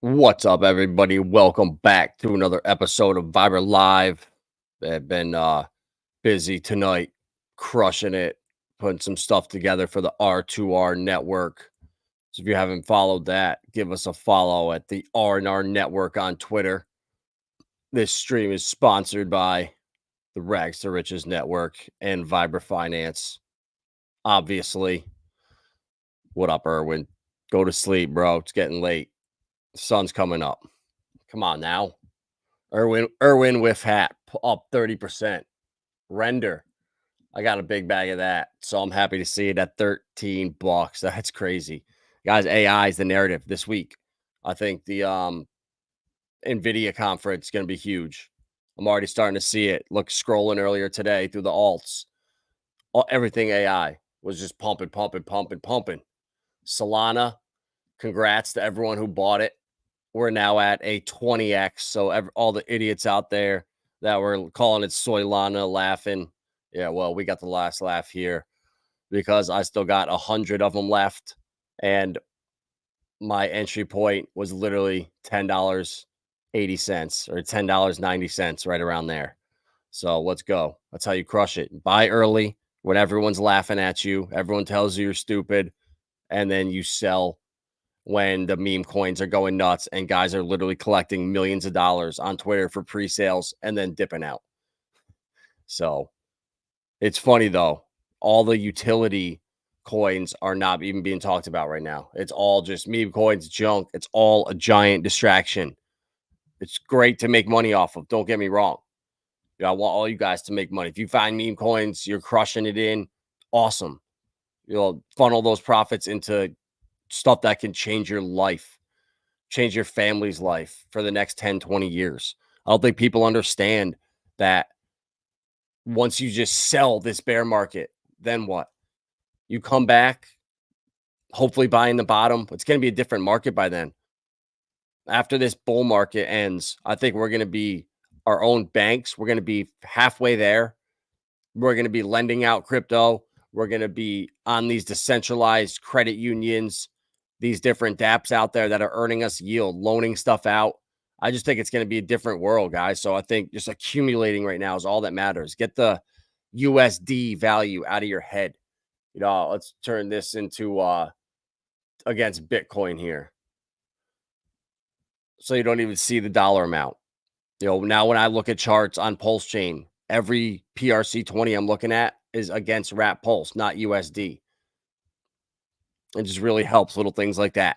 What's up, everybody? Welcome back to another episode of Viber Live. I've been busy tonight, crushing it, putting some stuff together for the R2R network. So if you haven't followed that, give us a follow at the R&R network on Twitter. This stream is sponsored by the Rags to Riches network and Viber Finance. Obviously. What up, Erwin? Go to sleep, bro. It's getting late. The sun's coming up. Come on now. Irwin with hat up 30%. Render. I got a big bag of that. So I'm happy to see it at 13 bucks. That's crazy. Guys, AI is the narrative this week. I think the Nvidia conference is going to be huge. I'm already starting to see it. Look, scrolling earlier today through the alts. Everything AI was just pumping, pumping, pumping, pumping. Solana, congrats to everyone who bought it. We're now at a 20x. So all the idiots out there that were calling it Soylana laughing. Yeah, well, we got the last laugh here because I still got 100 of them left. And my entry point was literally $10.80 or $10.90, right around there. So let's go. That's how you crush it. Buy early when everyone's laughing at you. Everyone tells you you're stupid. And then you sell when the meme coins are going nuts and guys are literally collecting millions of dollars on Twitter for pre-sales and then dipping out. So it's funny though. All the utility coins are not even being talked about right now. It's all just meme coins, junk. It's all a giant distraction. It's great to make money off of. Don't get me wrong. I want all you guys to make money. If you find meme coins, you're crushing it in. Awesome. You'll funnel those profits into stuff that can change your life, change your family's life for the next 10, 20 years. I don't think people understand that once you just sell this bear market, then what? You come back, hopefully buying the bottom. It's going to be a different market by then. After this bull market ends, I think we're going to be our own banks. We're going to be halfway there. We're going to be lending out crypto. We're going to be on these decentralized credit unions, these different dApps out there that are earning us yield, loaning stuff out. I just think it's going to be a different world, guys. So I think just accumulating right now is all that matters. Get the USD value out of your head. Let's turn this into against Bitcoin here. So you don't even see the dollar amount. Now when I look at charts on Pulsechain, every PRC20 I'm looking at is against Wrap Pulse, not USD. It just really helps little things like that.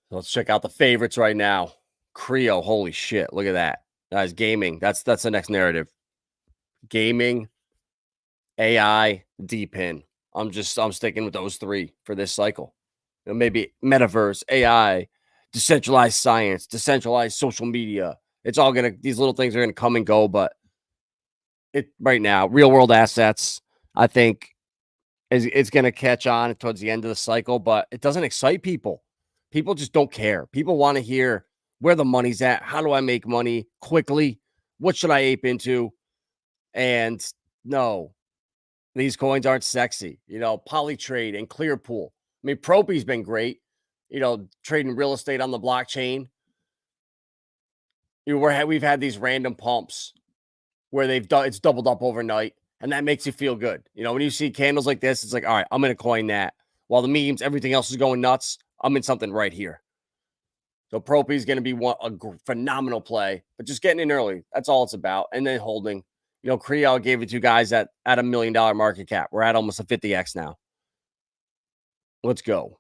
Let's check out the favorites right now. Creo, holy shit, look at that. Guys, gaming, that's the next narrative. Gaming, AI, DPIN. I'm sticking with those three for this cycle. Maybe metaverse, AI, decentralized science, decentralized social media. These little things are gonna come and go, but right now, real world assets, I think it's gonna catch on towards the end of the cycle, but it doesn't excite people. People just don't care. People want to hear where the money's at. How do I make money quickly? What should I ape into? And no, these coins aren't sexy. Polytrade and Clearpool. I mean, Propy's been great. Trading real estate on the blockchain. We've had these random pumps where it's doubled up overnight, and that makes you feel good. When you see candles like this, it's like, all right, I'm gonna coin that. While the memes, everything else is going nuts, I'm in something right here. So Propy is going to be a phenomenal play, but just getting in early. That's all it's about. And then holding. Creo gave it to you guys at $1 million market cap. We're at almost a 50x now. Let's go.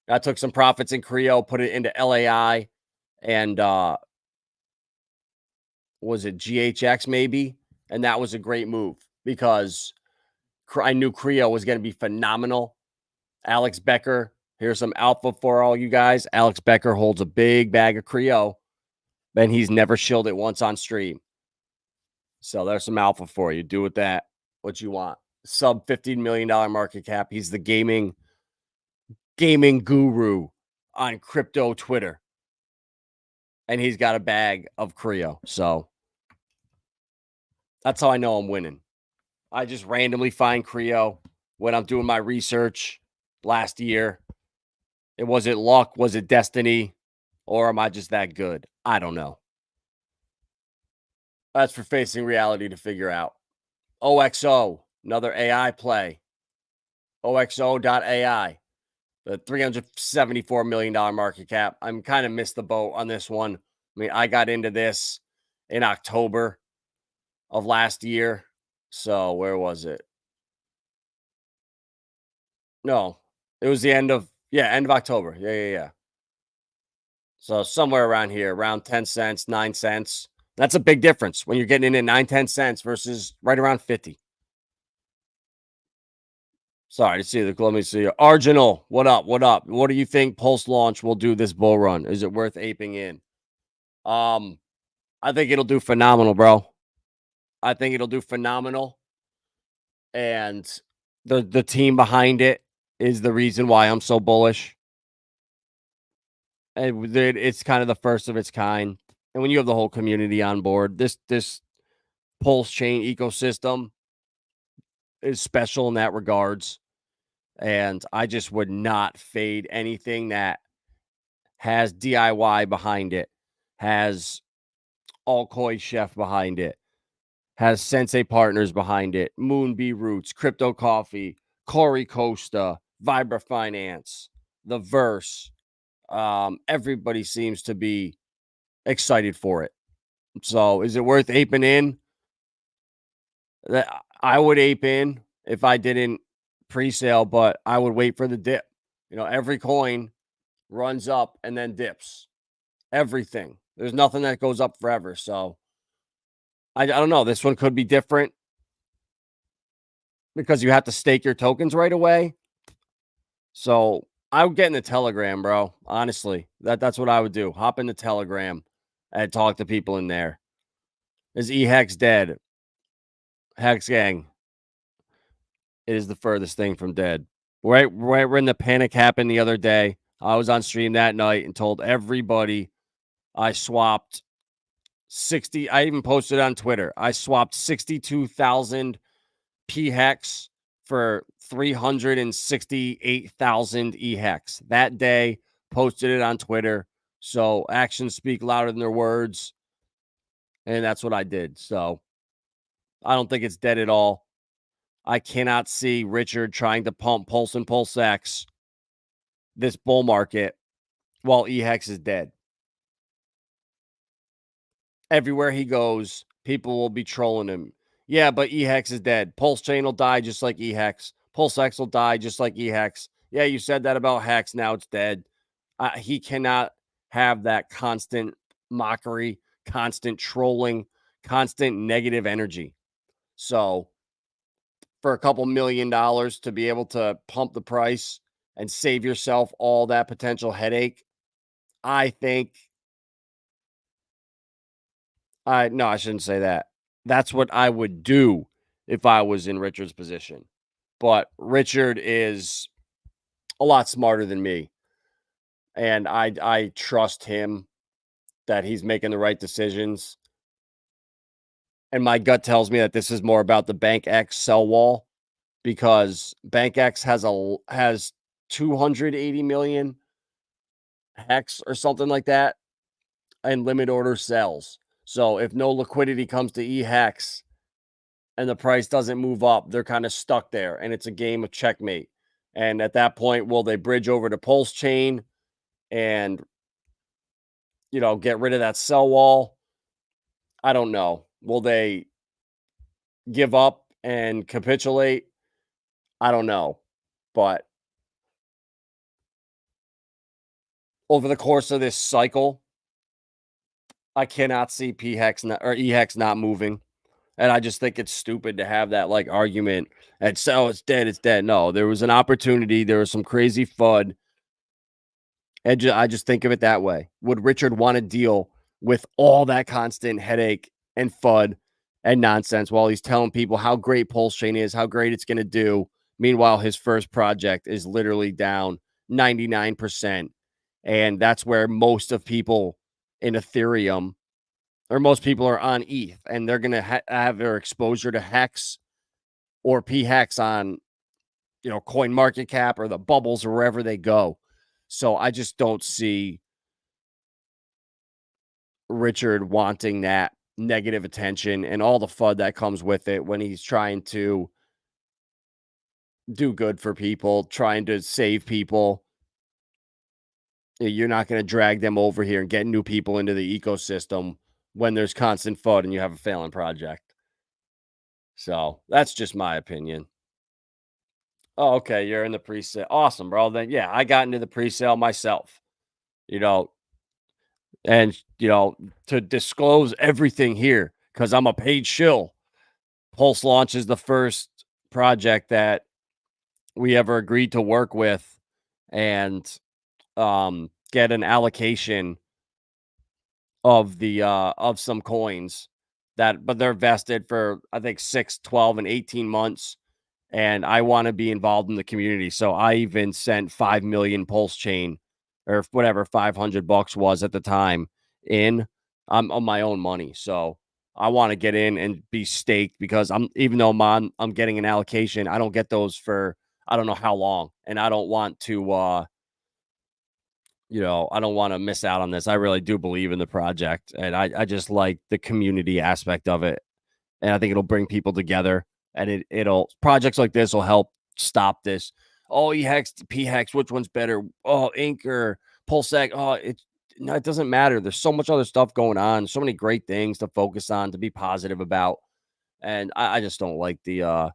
I took some profits in Creo, put it into LAI, and was it GHX maybe? And that was a great move because I knew Creo was going to be phenomenal. Alex Becker, here's some alpha for all you guys. Alex Becker holds a big bag of Creo, and he's never shilled it once on stream. So there's some alpha for you. Do with that what you want. Sub $15 million market cap. He's the gaming guru on crypto Twitter. And he's got a bag of Creo. So that's how I know I'm winning. I just randomly find Creo when I'm doing my research last year. Was it luck? Was it destiny? Or am I just that good? I don't know. That's for facing reality to figure out. OXO, another AI play. OXO.ai, the $374 million market cap. I'm kind of missed the boat on this one. I mean, I got into this in October of last year. So where was it? No, it was the end of October. Yeah. So somewhere around here, around 10 cents, 9 cents. That's a big difference when you're getting in at 9, 10 cents versus right around 50. Sorry to see the let me see. Arginal, what up? What up? What do you think Pulse launch will do this bull run? Is it worth aping in? Um, I think it'll do phenomenal, bro. I think it'll do phenomenal. And the team behind it is the reason why I'm so bullish. And it's kind of the first of its kind. And when you have the whole community on board, this Pulsechain ecosystem is special in that regards. And I just would not fade anything that has DIY behind it, has Alkoi Chef behind it, has Sensei Partners behind it, Moonbee Roots, Crypto Coffee, Corey Costa, Vibra Finance, The Verse. Everybody seems to be excited for it. So is it worth aping in? I would ape in if I didn't pre-sale, but I would wait for the dip. Every coin runs up and then dips. Everything. There's nothing that goes up forever. So I don't know. This one could be different because you have to stake your tokens right away. So I would get in the Telegram, bro. Honestly, that's what I would do. Hop in the Telegram and talk to people in there. Is eHex dead? Hex gang. It is the furthest thing from dead. Right when the panic happened the other day, I was on stream that night and told everybody I swapped 60. I even posted on Twitter. I swapped 62,000 PHEX for 368,000 EHEX that day. Posted it on Twitter. So actions speak louder than their words. And that's what I did. So I don't think it's dead at all. I cannot see Richard trying to pump Pulse and PulseX this bull market while EHEX is dead. Everywhere he goes, people will be trolling him. Yeah, but EHEX is dead. Pulsechain will die just like EHEX. PulseX will die just like EHEX. Yeah, you said that about Hex. Now it's dead. He cannot have that constant mockery, constant trolling, constant negative energy. So for a couple $1 million to be able to pump the price and save yourself all that potential headache, I think no, I shouldn't say that. That's what I would do if I was in Richard's position. But Richard is a lot smarter than me. And I trust him that he's making the right decisions. And my gut tells me that this is more about the Bank X sell wall because Bank X has 280 million hex or something like that and limit order sells. So if no liquidity comes to eHex and the price doesn't move up, they're kind of stuck there and it's a game of checkmate. And at that point, will they bridge over to Pulsechain and get rid of that sell wall? I don't know. Will they give up and capitulate? I don't know. But over the course of this cycle, I cannot see PHEX or EHEX not moving. And I just think it's stupid to have that argument. And so it's dead. It's dead. No, there was an opportunity. There was some crazy FUD. And I just think of it that way. Would Richard want to deal with all that constant headache and FUD and nonsense while he's telling people how great Pulsechain is, how great it's going to do? Meanwhile, his first project is literally down 99%. And that's where most of people in Ethereum or most people are on ETH and they're going to have their exposure to Hex or PHEX on, Coin Market Cap or the bubbles or wherever they go. So I just don't see Richard wanting that negative attention and all the FUD that comes with it when he's trying to do good for people, trying to save people. You're not going to drag them over here and get new people into the ecosystem when there's constant FUD and you have a failing project. So that's just my opinion. Oh, okay. You're in the pre-sale. Awesome, bro. Then yeah, I got into the pre-sale myself, you know, and to disclose everything here because I'm a paid shill. Pulse Launch is the first project that we ever agreed to work with and get an allocation of the of some coins but they're vested for I think 6, 12, and 18 months. And I want to be involved in the community. So I even sent 5 million Pulsechain or whatever $500 was at the time in on my own money. So I want to get in and be staked because even though I'm getting an allocation, I don't get those for I don't know how long. And I don't want to I don't want to miss out on this. I really do believe in the project and I just like the community aspect of it. And I think it'll bring people together and it'll projects like this will help stop this. Oh, EHEX, PHEX, which one's better? Oh, Ink or Pulsec. Oh, no, it doesn't matter. There's so much other stuff going on, so many great things to focus on, to be positive about. And I just don't like the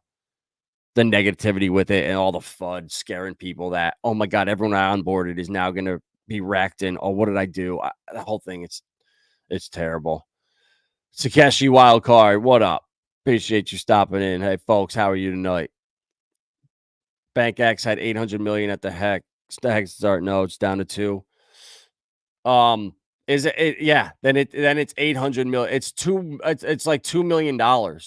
negativity with it and all the FUD scaring people that, oh my God, everyone I onboarded is now gonna be wrecked and oh, what did I do? The whole thing, it's terrible. Takeshi Wildcard, what up? Appreciate you stopping in. Hey, folks, how are you tonight? Bank X had 800 million at the hex start. No, it's down to 2. Um, is yeah, then it's 800 million. It's like $2 million.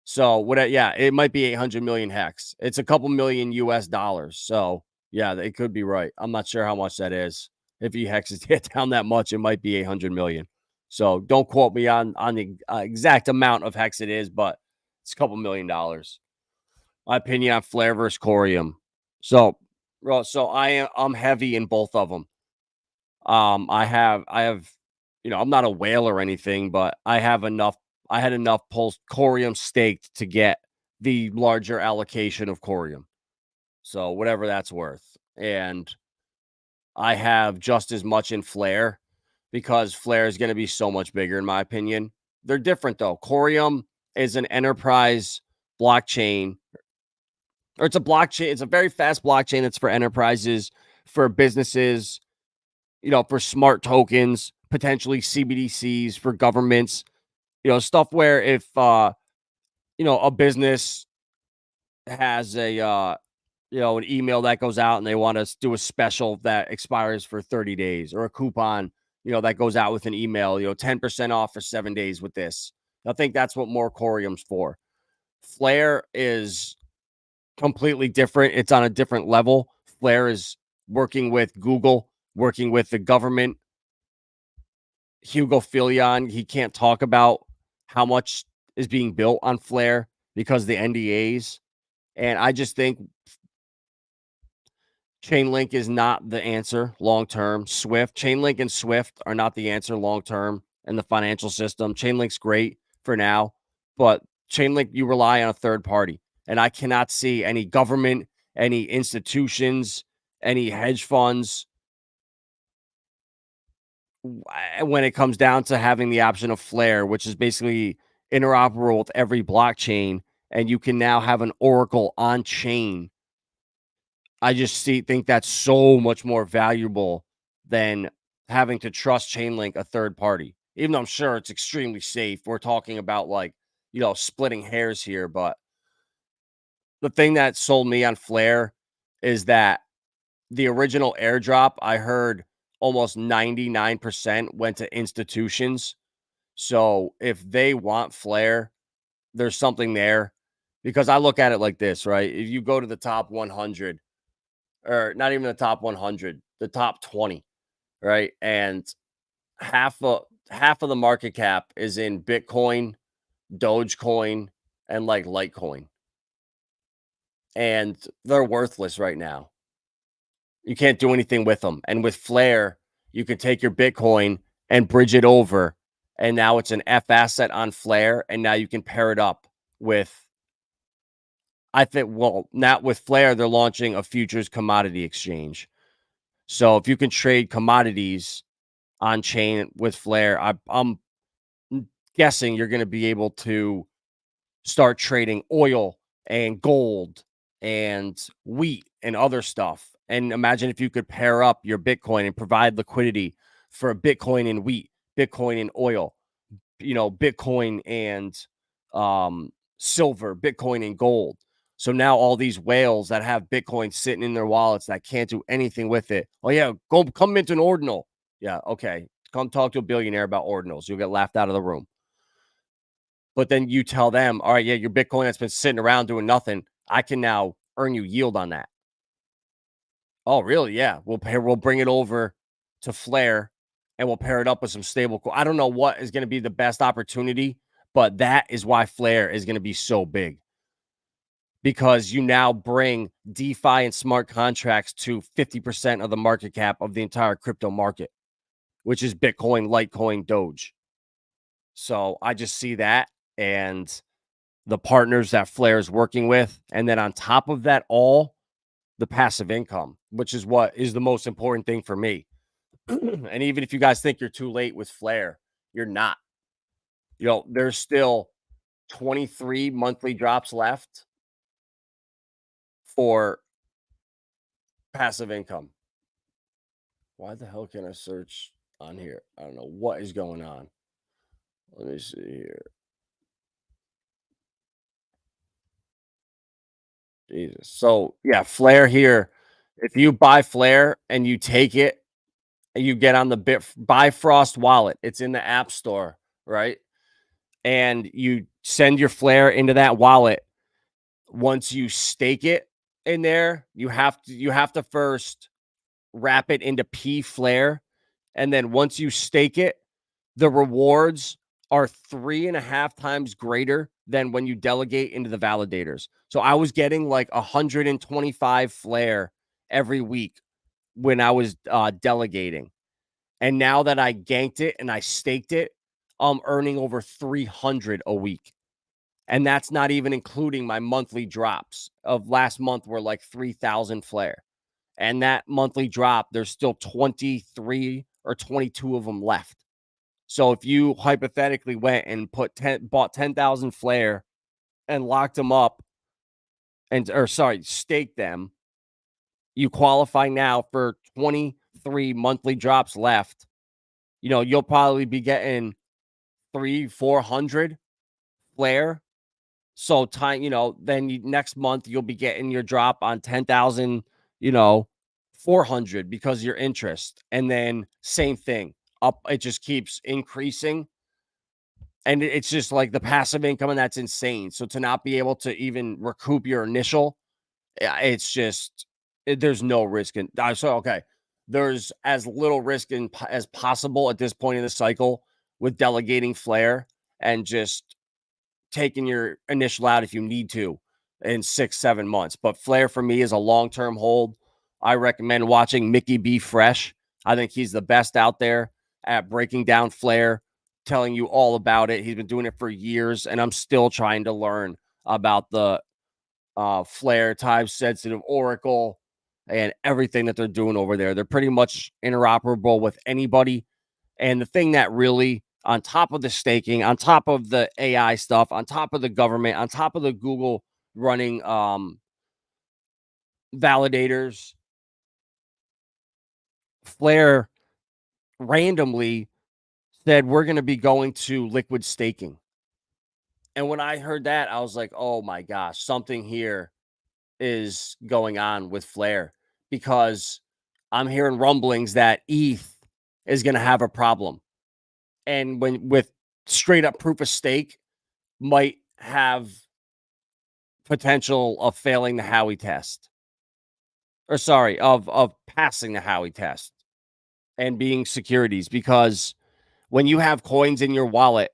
So what yeah, it might be 800 million hex. It's a couple million US dollars. So yeah, it could be right. I'm not sure how much that is. If he hexes it down that much, it might be 800 million. So don't quote me on the exact amount of hex it is, but it's a couple $1 million. My opinion on Flare versus Corium. So, bro, I'm heavy in both of them. I have, I'm not a whale or anything, but I have enough. I had enough pulse Corium staked to get the larger allocation of Corium. So whatever that's worth, and I have just as much in Flare because Flare is going to be so much bigger, in my opinion. They're different though. Corium is an enterprise blockchain, or it's a blockchain. It's a very fast blockchain that's for enterprises, for businesses, for smart tokens, potentially CBDCs for governments, stuff where if, a business has an email that goes out and they want to do a special that expires for 30 days or a coupon, that goes out with an email, 10% off for 7 days with this. I think that's what more Corium's for. Flare is completely different. It's on a different level. Flare is working with Google, working with the government. Hugo Filion, he can't talk about how much is being built on Flare because the NDAs. And I just think Chainlink is not the answer long term. Chainlink and Swift are not the answer long term in the financial system. Chainlink's great for now, but Chainlink, you rely on a third party. And I cannot see any government, any institutions, any hedge funds when it comes down to having the option of Flare, which is basically interoperable with every blockchain, and you can now have an Oracle on chain. I just think that's so much more valuable than having to trust Chainlink, a third party. Even though I'm sure it's extremely safe. We're talking about splitting hairs here, but the thing that sold me on Flare is that the original airdrop, I heard almost 99% went to institutions. So if they want Flare, there's something there because I look at it like this, right? If you go to the top 100, or not even the top 100, the top 20, right? And half of the market cap is in Bitcoin, Dogecoin, and like Litecoin. And they're worthless right now. You can't do anything with them. And with Flare, you can take your Bitcoin and bridge it over, and now it's an F asset on Flare, and now you can pair it up with, I think, well, not with Flare, they're launching a futures commodity exchange. So if you can trade commodities on chain with Flare, I'm guessing you're going to be able to start trading oil and gold and wheat and other stuff. And imagine if you could pair up your Bitcoin and provide liquidity for Bitcoin and wheat, Bitcoin and oil, Bitcoin and silver, Bitcoin and gold. So now all these whales that have Bitcoin sitting in their wallets that can't do anything with it. Oh yeah, come into an ordinal. Yeah, okay. Come talk to a billionaire about ordinals. You'll get laughed out of the room. But then you tell them, all right, yeah, your Bitcoin that's been sitting around doing nothing, I can now earn you yield on that. Oh, really? Yeah. We'll bring it over to Flare and we'll pair it up with some stable. I don't know what is going to be the best opportunity, but that is why Flare is going to be so big. Because you now bring DeFi and smart contracts to 50% of the market cap of the entire crypto market, which is Bitcoin, Litecoin, Doge. So I just see that, and the partners that Flare is working with. And then on top of that, all the passive income, which is what is the most important thing for me. And even if you guys think you're too late with Flare, you're not. There's still 23 monthly drops left for passive income. Why the hell can I search on here? I don't know what is going on. Let me see here. Jesus. So yeah, Flare here. If you buy Flare and you take it, and you get on the Bifrost wallet, it's in the App Store, right? And you send your Flare into that wallet. Once you stake it in there, you have to first wrap it into P Flare, and then once you stake it, the rewards are 3.5 times greater than when you delegate into the validators. So I was getting like 125 Flare every week when I was delegating. And now that I ganked it and I staked it, I'm earning over 300 a week. And that's not even including my monthly drops of last month were like 3,000 Flare. And that monthly drop, there's still 23 or 22 of them left. So if you hypothetically went and bought 10,000 Flare and locked them up staked them, you qualify now for 23 monthly drops left. You'll probably be getting 300-400 Flare. So then next month you'll be getting your drop on 10,000, 400 because of your interest. And then same thing up. It just keeps increasing. And it's just like the passive income, and that's insane. So to not be able to even recoup your initial, it's just, there's no risk in. Okay. There's as little risk as possible at this point in the cycle with delegating Flare and just taking your initial out if you need to in 6-7 months. But Flare for me is a long-term hold. I recommend watching Mickey B. Fresh. I think he's the best out there at breaking down Flare, telling you all about it. He's been doing it for years, and I'm still trying to learn about the Flare time sensitive Oracle and everything that they're doing over there. They're pretty much interoperable with anybody. And the thing that really, on top of the staking, on top of the AI stuff, on top of the government, on top of the Google running validators, Flare randomly said we're going to be going to liquid staking. And when I heard that, I was like, oh my gosh, something here is going on with Flare, because I'm hearing rumblings that ETH is going to have a problem. And with straight up proof of stake might have potential of failing the Howey test, or sorry, of passing the Howey test and being securities. Because when you have coins in your wallet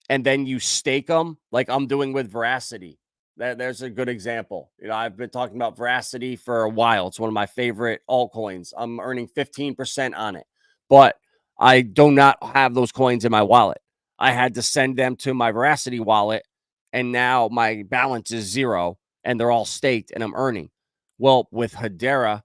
and then you stake them, like I'm doing with Veracity, There's a good example. I've been talking about Veracity for a while. It's one of my favorite altcoins. I'm earning 15% on it, but I do not have those coins in my wallet. I had to send them to my Veracity wallet, and now my balance is 0, and they're all staked, and I'm earning. Well, with Hedera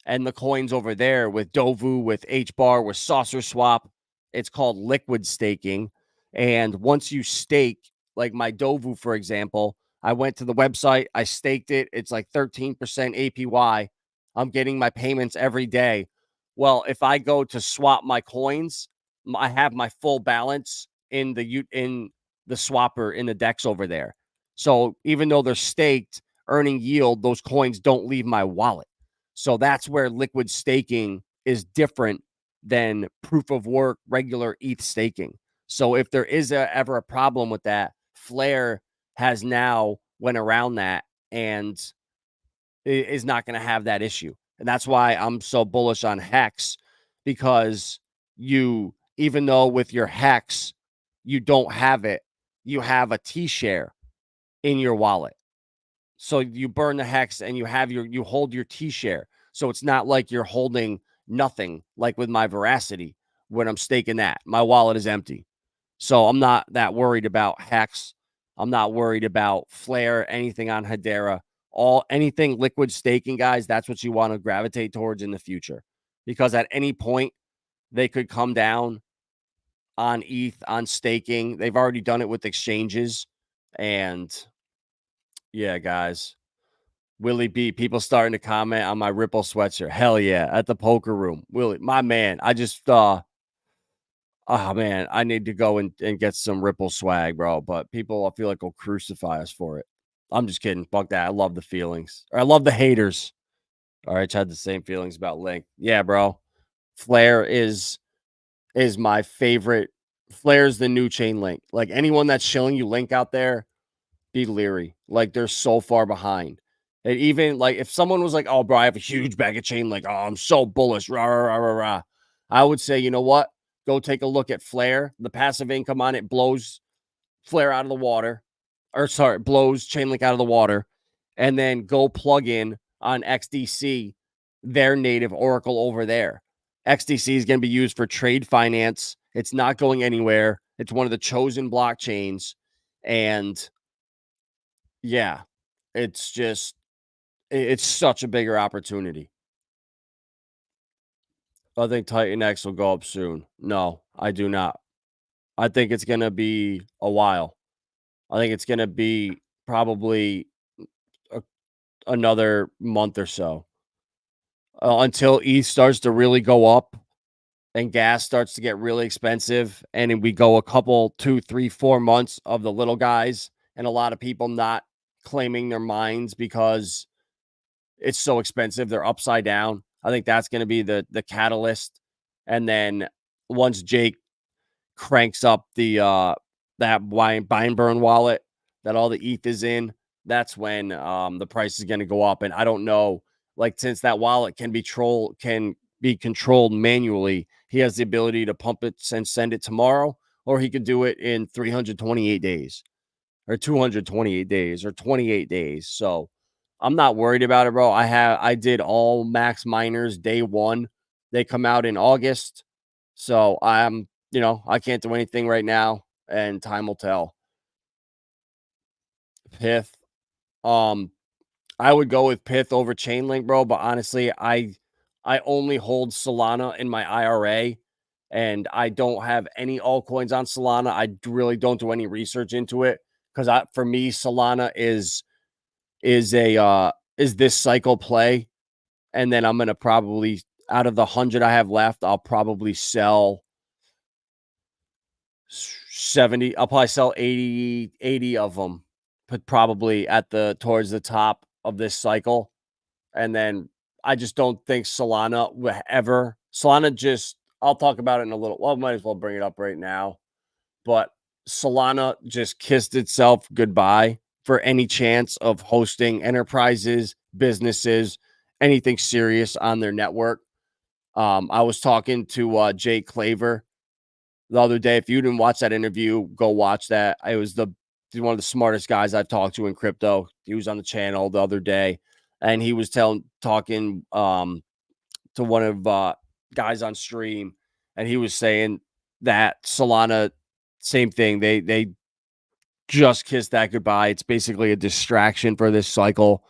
and the coins over there, with Dovu, with HBAR, with Saucer Swap, it's called liquid staking. And once you stake, like my Dovu, for example, I went to the website, I staked it. It's like 13% APY. I'm getting my payments every day. Well, if I go to swap my coins, I have my full balance in the swapper in the DEX over there. So even though they're staked, earning yield, those coins don't leave my wallet. So that's where liquid staking is different than proof of work, regular ETH staking. So if there is ever a problem with that, Flare has now went around that and is not going to have that issue. And that's why I'm so bullish on Hex, because even though with your Hex, you don't have it, you have a T-share in your wallet. So you burn the Hex and you hold your T-share. So it's not like you're holding nothing like with my Veracity when I'm staking that. My wallet is empty. So I'm not that worried about Hex. I'm not worried about Flare, anything on Hedera. Anything liquid staking, guys, that's what you want to gravitate towards in the future. Because at any point, they could come down on ETH, on staking. They've already done it with exchanges. And yeah, guys. Willie B, people starting to comment on my Ripple sweatshirt. Hell yeah, at the poker room. Willie, my man. I just oh man, I need to go and get some Ripple swag, bro. But people, I feel like, will crucify us for it. I'm just kidding. Fuck that. I love the feelings. Or I love the haters. All right, I had the same feelings about Link. Yeah, bro. Flare is my favorite. Flare's the new chain Link. Like anyone that's shilling you Link out there, be leery. Like they're so far behind. And even like if someone was like, "Oh, bro, I have a huge bag of chain Link. Oh, I'm so bullish." Rah, rah, rah, rah, rah. I would say, you know what? Go take a look at Flare. The passive income on it blows Flare out of the water. Or sorry, blows Chainlink out of the water. And then go plug in on XDC, their native Oracle over there. XDC is going to be used for trade finance. It's not going anywhere. It's one of the chosen blockchains. And yeah, it's such a bigger opportunity. I think Titan X will go up soon. No, I do not. I think it's going to be a while. I think it's going to be probably another month or so until ETH starts to really go up and gas starts to get really expensive. And we go a couple, 2, 3, 4 months of the little guys and a lot of people not claiming their mines because it's so expensive. They're upside down. I think that's going to be the catalyst. And then once Jake cranks up the that buy and burn wallet that all the ETH is in, that's when the price is going to go up. And I don't know, like since that wallet can be controlled manually, he has the ability to pump it and send it tomorrow, or he could do it in 328 days or 228 days or 28 days. So I'm not worried about it, bro. I did all max miners day one. They come out in August. So I can't do anything right now and time will tell. Pith. I would go with Pith over Chainlink, bro, but honestly, I only hold Solana in my IRA and I don't have any altcoins on Solana. I really don't do any research into it because for me, Solana is this cycle play. And then I'm gonna probably, out of the 100 I have left, I'll probably sell 70. I'll probably sell 80 of them, but probably towards the top of this cycle. And then I just don't think Solana will ever. I'll talk about it in a little. Well, I might as well bring it up right now. But Solana just kissed itself goodbye for any chance of hosting enterprises, businesses, anything serious on their network. I was talking to Jay Claver the other day. If you didn't watch that interview, go watch that. It was the He's one of the smartest guys I've talked to in crypto. He was on the channel the other day, and he was talking to one of guys on stream, and he was saying that Solana, same thing. They just kissed that goodbye. It's basically a distraction for this cycle.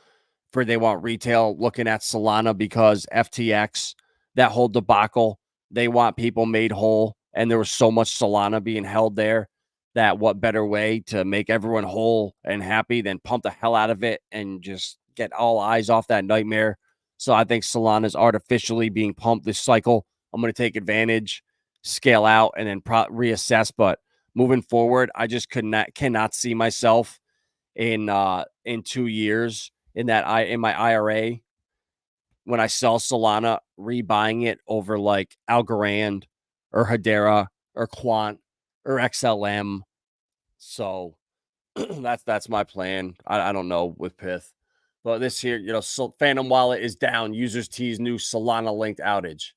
For they want retail looking at Solana because FTX, that whole debacle, they want people made whole, and there was so much Solana being held there that what better way to make everyone whole and happy than pump the hell out of it and just get all eyes off that nightmare. So I think Solana is artificially being pumped this cycle. I'm going to take advantage, scale out, and then reassess. But moving forward, I just cannot see myself in 2 years in my IRA when I sell Solana, rebuying it over like Algorand or Hedera or Quant or XLM. So that's my plan. I don't know with Pith, but this year, Phantom Wallet is down. Users tease new Solana linked outage.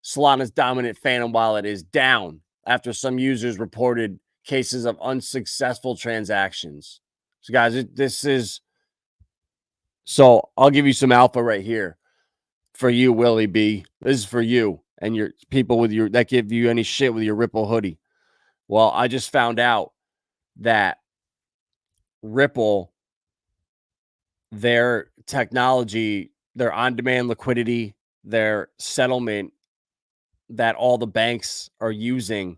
Solana's dominant Phantom Wallet is down after some users reported cases of unsuccessful transactions. So, guys, so I'll give you some alpha right here for you, Willie B. This is for you and your people that give you any shit with your Ripple hoodie. Well, I just found out that Ripple, their technology, their on-demand liquidity, their settlement that all the banks are using,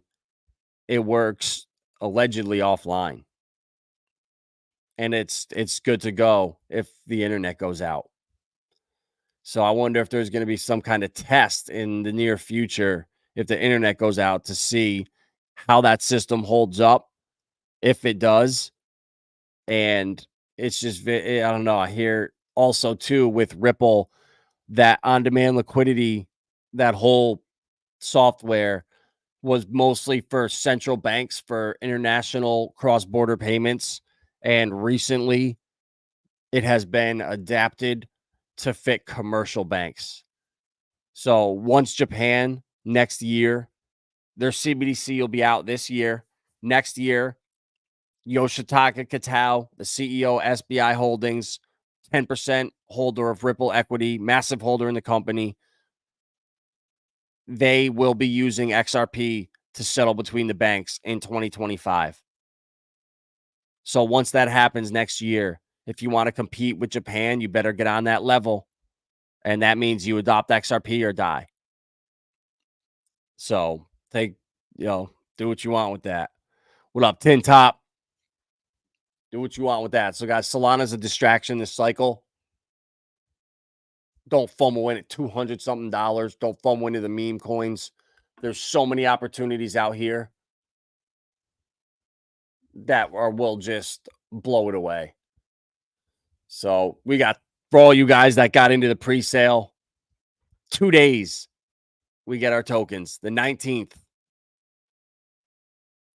it works allegedly offline. And it's good to go if the internet goes out. So I wonder if there's going to be some kind of test in the near future if the internet goes out to see how that system holds up, if it does. And it's just, I don't know. I hear also too with Ripple that on-demand liquidity, that whole software was mostly for central banks for international cross-border payments. And recently it has been adapted to fit commercial banks. So once Japan next year, their CBDC will be out this year. Next year, Yoshitaka Kitao, the CEO, SBI Holdings, 10% holder of Ripple equity, massive holder in the company. They will be using XRP to settle between the banks in 2025. So once that happens next year, if you want to compete with Japan, you better get on that level. And that means you adopt XRP or die. So do what you want with that. What up, Tin Top? Do what you want with that. So, guys, Solana's a distraction this cycle. Don't FOMO in at $200 something. Don't FOMO into the meme coins. There's so many opportunities out here that will just blow it away. So we got, for all you guys that got into the pre-sale, 2 days, we get our tokens. The 19th.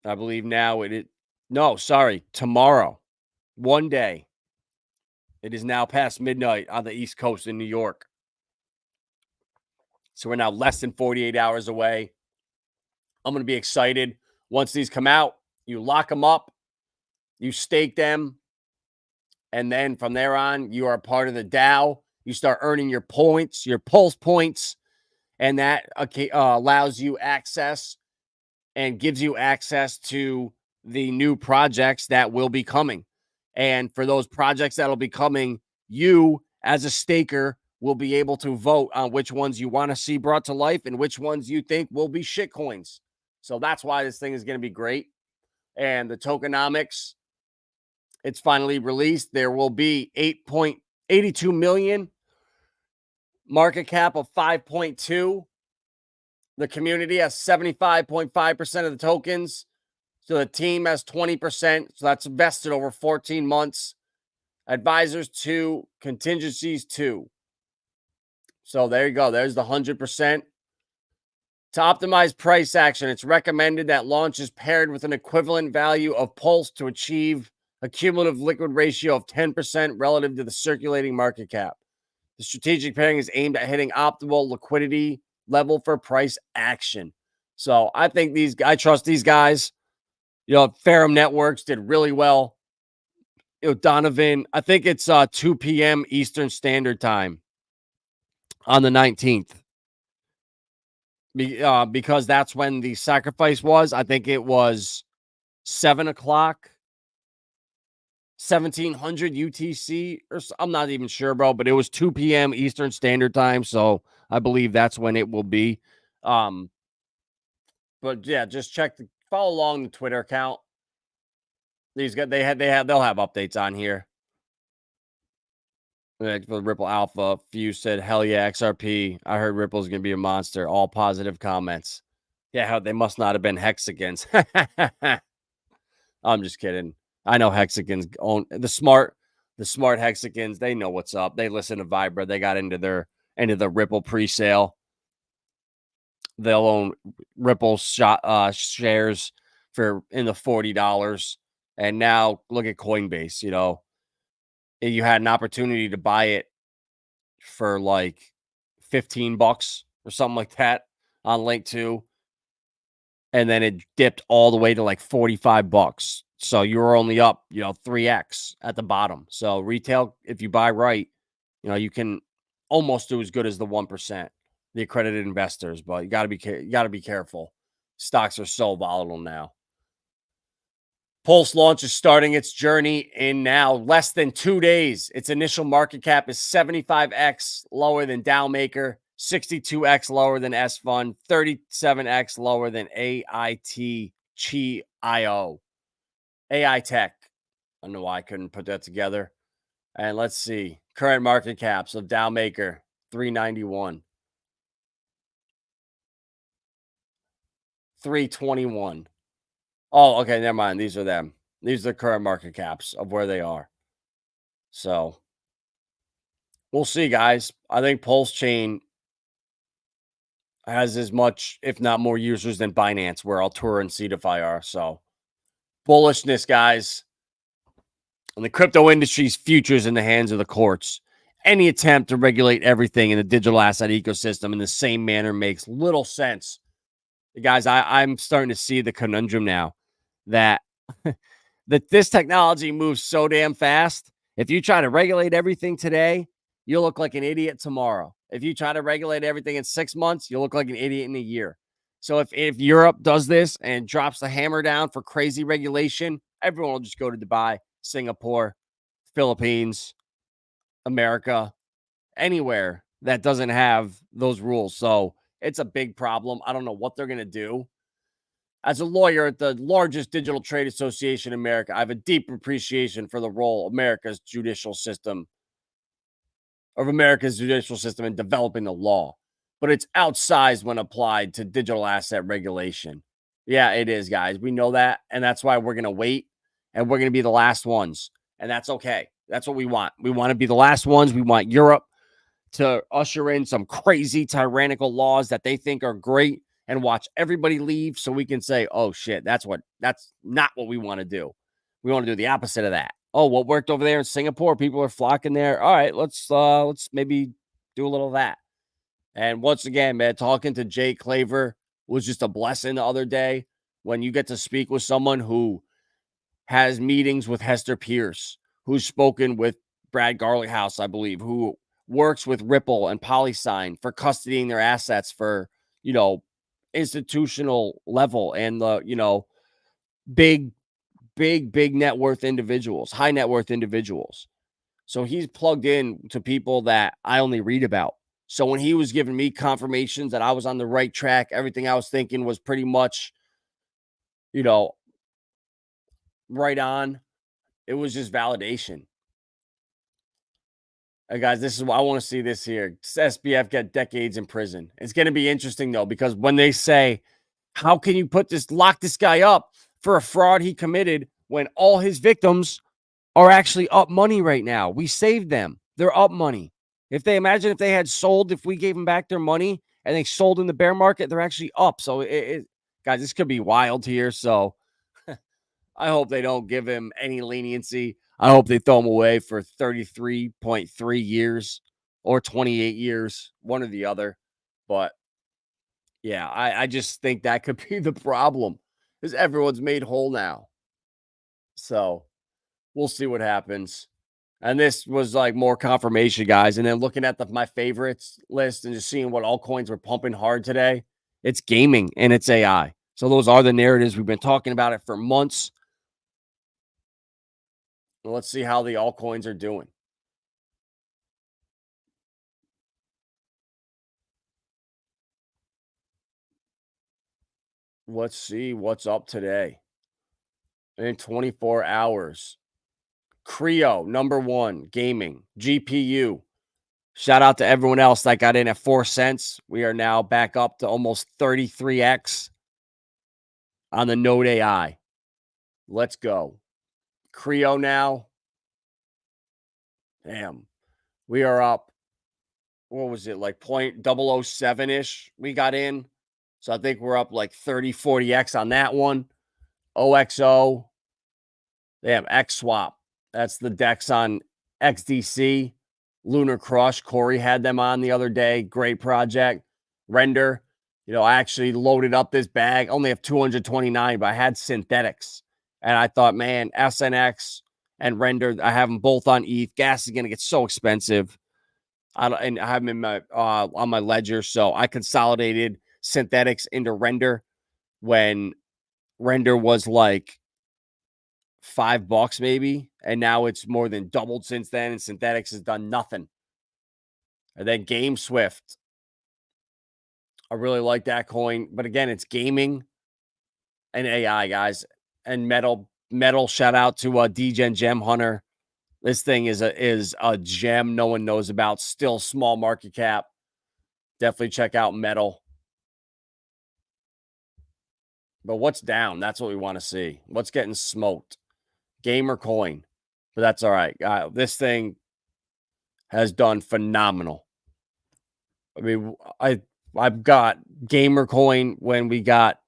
I believe now tomorrow. 1 day. It is now past midnight on the East Coast in New York. So we're now less than 48 hours away. I'm going to be excited. Once these come out, you lock them up, you stake them, and then from there on, you are part of the DAO. You start earning your points, your Pulse points, and that allows you access and gives you access to the new projects that will be coming. And for those projects that will be coming, you as a staker will be able to vote on which ones you want to see brought to life and which ones you think will be shit coins. So that's why this thing is going to be great. And the tokenomics, it's finally released. There will be 8.82 million, market cap of 5.2. The community has 75.5% of the tokens. So the team has 20%. So that's vested over 14 months. Advisors 2, contingencies 2. So there you go. There's the 100%. To optimize price action, it's recommended that launch is paired with an equivalent value of Pulse to achieve a cumulative liquid ratio of 10% relative to the circulating market cap. The strategic pairing is aimed at hitting optimal liquidity level for price action. So I think I trust these guys. Ferrum Networks did really well. Donovan, I think it's 2 p.m. Eastern Standard Time on the 19th. Because that's when the sacrifice was. I think it was 7 o'clock, 1700 UTC, I'm not even sure, bro, but it was 2 p.m. Eastern Standard Time. So I believe that's when it will be. Um, but yeah, just follow along the Twitter account. These guys, they'll have updates on here. For the Ripple Alpha, Few said, "Hell yeah, XRP! I heard Ripple's gonna be a monster." All positive comments. Yeah, how they must not have been hexagons. I'm just kidding. I know hexagons own the smart hexagons. They know what's up. They listen to Vibra. They got into the Ripple pre-sale. They'll own Ripple shares for in the $40. And now look at Coinbase. You had an opportunity to buy it for like $15 or something like that on Linqto, and then it dipped all the way to like $45. So you were only up, 3x at the bottom. So retail, if you buy right, you can almost do as good as the 1%, the accredited investors, but you got to be careful. Stocks are so volatile now. Pulse launch is starting its journey in now less than 2 days. Its initial market cap is 75x lower than Dowmaker, 62x lower than S Fund, 37x lower than AIT Chi IO. AI Tech. I don't know why I couldn't put that together. And let's see. Current market caps of Dowmaker, 391. 321. Oh, okay, never mind. These are them. These are the current market caps of where they are. So we'll see, guys. I think Pulsechain has as much, if not more, users than Binance, where Altura and Cetify are. So bullishness, guys. And the crypto industry's future is in the hands of the courts. Any attempt to regulate everything in the digital asset ecosystem in the same manner makes little sense. Guys, I'm starting to see the conundrum now that that this technology moves so damn fast. If you try to regulate everything today, you'll look like an idiot tomorrow. If you try to regulate everything in 6 months, you'll look like an idiot in a year. So if Europe does this and drops the hammer down for crazy regulation, everyone will just go to Dubai, Singapore, Philippines, America, anywhere that doesn't have those rules. So it's a big problem. I don't know what they're going to do. As a lawyer at the largest digital trade association in America, I have a deep appreciation for the role America's judicial system in developing the law, but it's outsized when applied to digital asset regulation. Yeah, it is, guys. We know that, and that's why we're going to wait, and we're going to be the last ones, and that's okay. That's what we want. We want to be the last ones. We want Europe to usher in some crazy tyrannical laws that they think are great and watch everybody leave so we can say, oh shit, that's not what we want to do. We want to do the opposite of that. Oh, what worked over there in Singapore? People are flocking there. All right, let's maybe do a little of that. And once again, man, talking to Jay Claver was just a blessing the other day when you get to speak with someone who has meetings with Hester Pierce, who's spoken with Brad Garlinghouse, I believe, who works with Ripple and PolySign for custodying their assets for, institutional level and the, big net worth individuals, high net worth individuals. So he's plugged in to people that I only read about. So when he was giving me confirmations that I was on the right track, everything I was thinking was pretty much, right on. It was just validation. Guys, this is what I want to see this here. SBF get decades in prison. It's going to be interesting, though, because when they say, how can you lock this guy up for a fraud he committed when all his victims are actually up money right now? We saved them. They're up money. If they had sold, if we gave them back their money and they sold in the bear market, they're actually up. So, guys, this could be wild here. So I hope they don't give him any leniency. I hope they throw him away for 33.3 years or 28 years, one or the other. But yeah, I just think that could be the problem. because everyone's made whole now. So we'll see what happens. And this was like more confirmation, guys. And then looking at my favorites list and just seeing what altcoins were pumping hard today, it's gaming and it's AI. So those are the narratives. We've been talking about it for months. Let's see how the altcoins are doing. Let's see what's up today. In 24 hours. Creo, number one, gaming, GPU. Shout out to everyone else that got in at 4 cents. We are now back up to almost 33x on the Node AI. Let's go. Creo now. Damn. We are up. What was it? Like 0.007-ish we got in. So I think we're up like 30, 40x on that one. OXO. Damn, XSwap. That's the DEX on XDC. Lunar Crush. Corey had them on the other day. Great project. Render. I actually loaded up this bag. Only have 229, but I had synthetics. And I thought, man, SNX and Render, I have them both on ETH. Gas is going to get so expensive. And I have them in my on my ledger. So I consolidated synthetics into Render when Render was like $5 maybe, and now it's more than doubled since then, and synthetics has done nothing. And then Game Swift, I really like that coin, but again, it's gaming and AI, guys. And metal. Shout out to DGen Gem Hunter. This thing is a gem no one knows about. Still small market cap. Definitely check out metal. But what's down? That's what we want to see. What's getting smoked? Gamer coin. But that's all right. This thing has done phenomenal. I mean, I've got Gamer coin when we got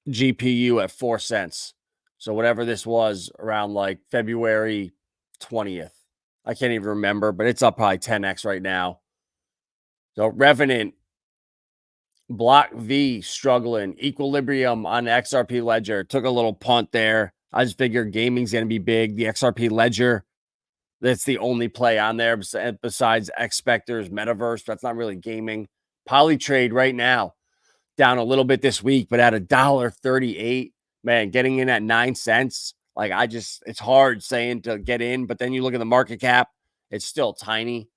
GPU at 4 cents. So whatever this was around like February 20th. I can't even remember, but it's up probably 10x right now. So Revenant, Block V struggling, Equilibrium on XRP Ledger. Took a little punt there. I just figured gaming's going to be big. The XRP Ledger, that's the only play on there besides X-Spectors, Metaverse. That's not really gaming. Polytrade right now, down a little bit this week, but at $1.38. Man, getting in at 9 cents. Like it's hard saying to get in, but then you look at the market cap, it's still tiny.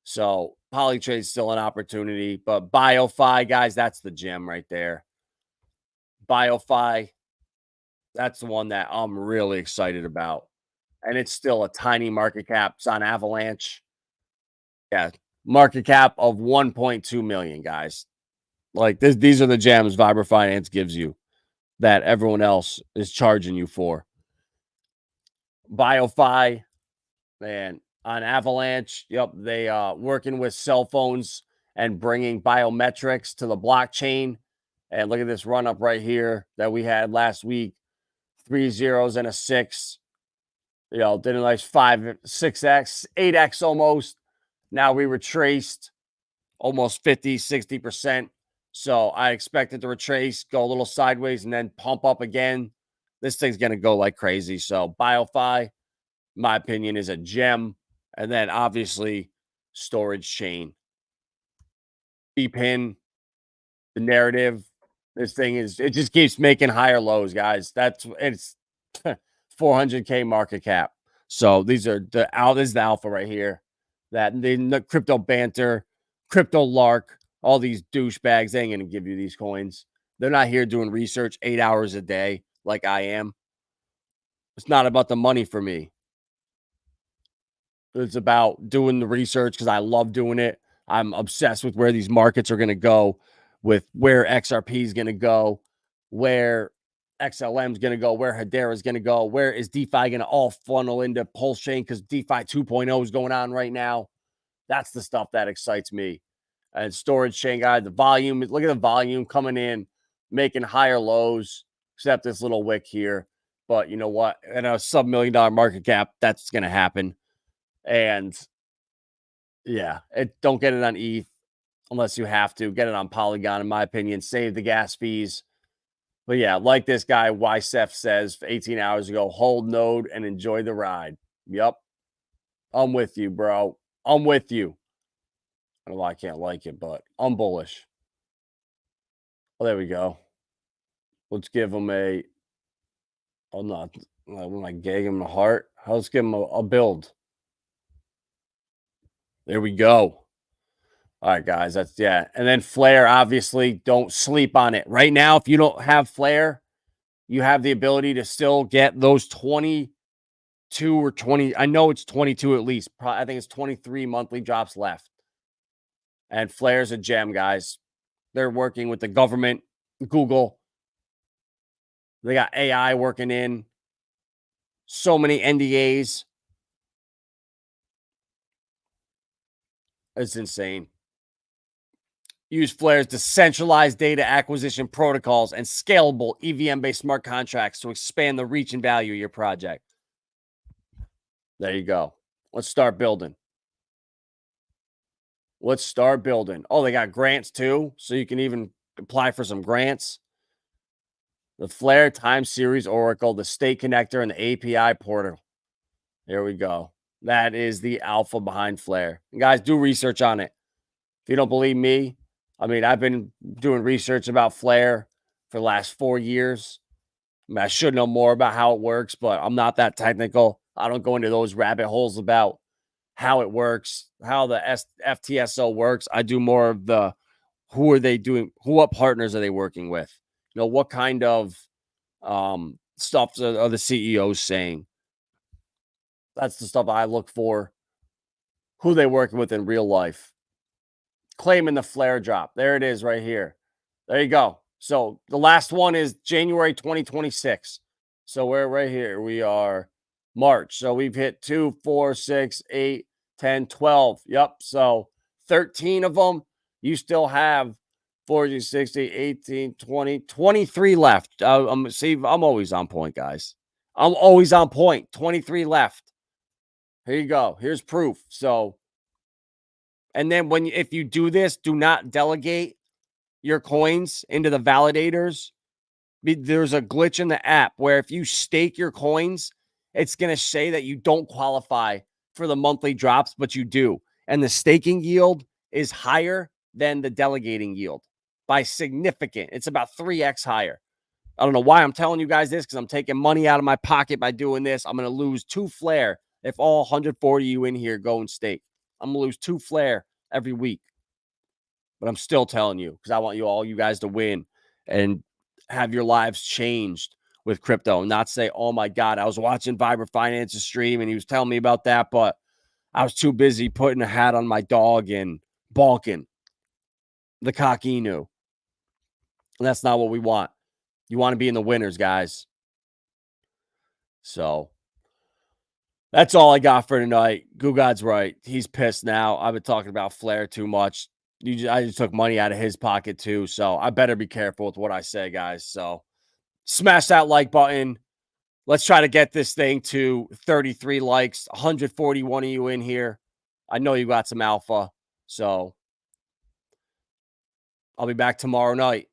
So Polytrade's still an opportunity, but BioFi, guys, that's the gem right there. BioFi, that's the one that I'm really excited about. And it's still a tiny market cap. It's on Avalanche. Yeah, market cap of 1.2 million, guys. Like these are the gems Vibra Finance gives you that everyone else is charging you for. BioFi, man, on Avalanche. Yep, they working with cell phones and bringing biometrics to the blockchain. And look at this run up right here that we had last week. 3 zeros and a 6. Did a nice 5, 6x, 8x almost. Now we retraced almost 50, 60%. So I expect it to retrace, go a little sideways, and then pump up again. This thing's going to go like crazy. So BioFi, my opinion, is a gem. And then obviously storage chain. Pin, the narrative. This thing it just keeps making higher lows, guys. It's 400K market cap. So this is the alpha right here. That the crypto banter, crypto lark, all these douchebags, they ain't gonna give you these coins. They're not here doing research 8 hours a day like I am. It's not about the money for me. It's about doing the research because I love doing it. I'm obsessed with where these markets are going to go, with where XRP is going to go, where XLM is going to go, where Hedera is going to go, where is DeFi going to all funnel into Pulsechain because DeFi 2.0 is going on right now. That's the stuff that excites me. And storage chain, guy, the volume, look at the volume coming in, making higher lows, except this little wick here. But you know what? At a sub-$1 million market cap, that's going to happen. And yeah, don't get it on ETH unless you have to. Get it on Polygon, in my opinion. Save the gas fees. But yeah, like this guy YSEF says 18 hours ago, hold node and enjoy the ride. Yep. I'm with you, bro. I'm with you. I don't know why I can't like it, but I'm bullish. Oh, there we go. Let's give him a. Oh, no. When I gave him a heart, let's give him a build. There we go. All right, guys. That's, yeah. And then Flare, obviously, don't sleep on it. Right now, if you don't have Flare, you have the ability to still get those 22 or 20. I know it's 22 at least. I think it's 23 monthly drops left. And Flare's a gem, guys. They're working with the government, Google. They got AI working in. So many NDAs. It's insane. Use Flare's decentralized data acquisition protocols and scalable EVM-based smart contracts to expand the reach and value of your project. There you go. Let's start building. Let's start building. Oh, they got grants too, so you can even apply for some grants. The Flare Time Series Oracle, the State Connector, and the API portal. There we go. That is the alpha behind Flare. And guys, do research on it. If you don't believe me, I mean, I've been doing research about Flare for the last 4 years. I mean, I should know more about how it works, but I'm not that technical. I don't go into those rabbit holes about how it works, how the FTSO works. I do more of the who are they doing, what partners are they working with? You know, what kind of stuff are the CEOs saying? That's the stuff I look for. Who they working with in real life. Claiming the Flare drop. There it is right here. There you go. So the last one is January 2026. So we're right here. We are March. So we've hit 2, 4, 6, 8, 10, 12. Yep. So 13 of them. You still have 40, 60, 18, 20, 23 left. I'm always on point, guys. I'm always on point. 23 left. Here you go. Here's proof. So, and then if you do this, do not delegate your coins into the validators. There's a glitch in the app where if you stake your coins, it's going to say that you don't qualify for the monthly drops, but you do. And the staking yield is higher than the delegating yield by significant. It's about 3x higher. I don't know why I'm telling you guys this because I'm taking money out of my pocket by doing this. I'm going to lose 2 Flare if all 140 you in here go and stake. I'm going to lose 2 Flare every week. But I'm still telling you because I want you guys to win and have your lives changed with crypto. Not say, oh my God, I was watching Vibrant Finance's stream and he was telling me about that, but I was too busy putting a hat on my dog and balking the cock inu. And that's not what we want. You want to be in the winners, guys. So that's all I got for tonight. Gugad's right. He's pissed now. I've been talking about Flare too much. I just took money out of his pocket too. So I better be careful with what I say, guys. So smash that like button. Let's try to get this thing to 33 likes. 141 of you in here. I know you got some alpha. So I'll be back tomorrow night.